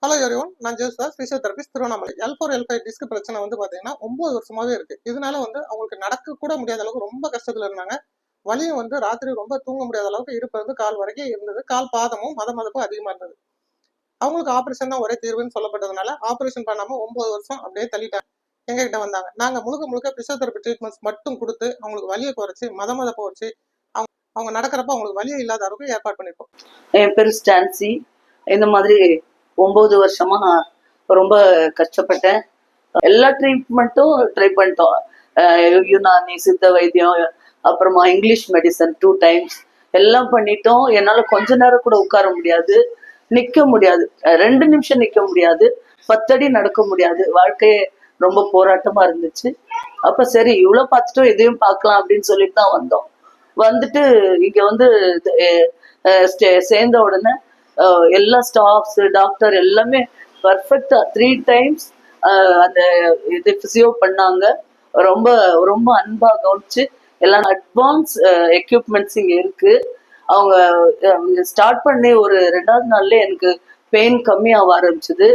Hello everyone, நான் Yesudas, physiotherapist, Tiruvannamalai. L4 L5 disk பிரச்சனை பாத்தீங்கன்னா 9 வருஷமாவே இருக்கு. இதனால அவங்களுக்கு நடக்க கூட முடியாத அளவுக்கு ரொம்ப கஷ்டத்துல இருந்தாங்க. வலியும் ராத்திரி ரொம்ப தூங்க முடியாத அளவுக்கு இடுப்பு கால் வரைக்கும் இருந்தது. கால் பாதமும் மதமதப்பும் அதிகமா இருந்தது. அவங்களுக்கு ஆபரேஷன் தான் ஒரே தீர்வுன்னு சொல்லப்பட்டதுனால ஆபரேஷன் பண்ணாம 9 வருஷம் அப்படியே தள்ளிட்டாங்க. எங்க கிட்ட வந்தாங்க. நாங்க முழுக்க முழுக்க பிசியோதெரபி ட்ரீட்மெண்ட்ஸ் மட்டும் கொடுத்து அவங்களுக்கு வலியை குறைச்சு மதமதப்பை வச்சு அவங்க நடக்கிறப்ப அவங்களுக்கு வலியே இல்லாத அளவுக்கு ஏற்பாடு பண்ணிருக்கோம். என் பேரு ஸ்டான்சி. இந்த மாதிரி 9 வருஷமா ரொம்ப கஷ்டப்பட்டேன். எல்லா ட்ரீட்மெண்ட்டும் ட்ரை பண்ணிட்டோம். யுனானி, சித்த வைத்தியம், அப்புறமா இங்கிலீஷ் மெடிசன் 2 டைம்ஸ் எல்லாம் பண்ணிட்டோம். என்னால கொஞ்ச நேரம் கூட உட்கார முடியாது, நிக்க முடியாது, 2 நிமிஷம் நிக்க முடியாது, 10 அடி நடக்க முடியாது. வாழ்க்கையே ரொம்ப போராட்டமா இருந்துச்சு. அப்ப சரி, இவ்வளவு பார்த்துட்டோம், இதையும் பார்க்கலாம் அப்படின்னு சொல்லிட்டு தான் வந்தோம். வந்துட்டு இங்க சேர்ந்த உடனே எல்லா ஸ்டாஃப்ஸ், டாக்டர் எல்லாமே பர்ஃபெக்டா 3 டைம்ஸ் அந்த இது பிசியோ பண்ணாங்க. ரொம்ப ரொம்ப அன்பா கவனிச்சு எல்லாம் அட்வான்ஸ் எக்யூப்மெண்ட்ஸ் இங்க இருக்கு. அவங்க ஸ்டார்ட் பண்ணி ஒரு 2வது நாள்ல எனக்கு பெயின் கம்மியாக ஆரம்பிச்சுது.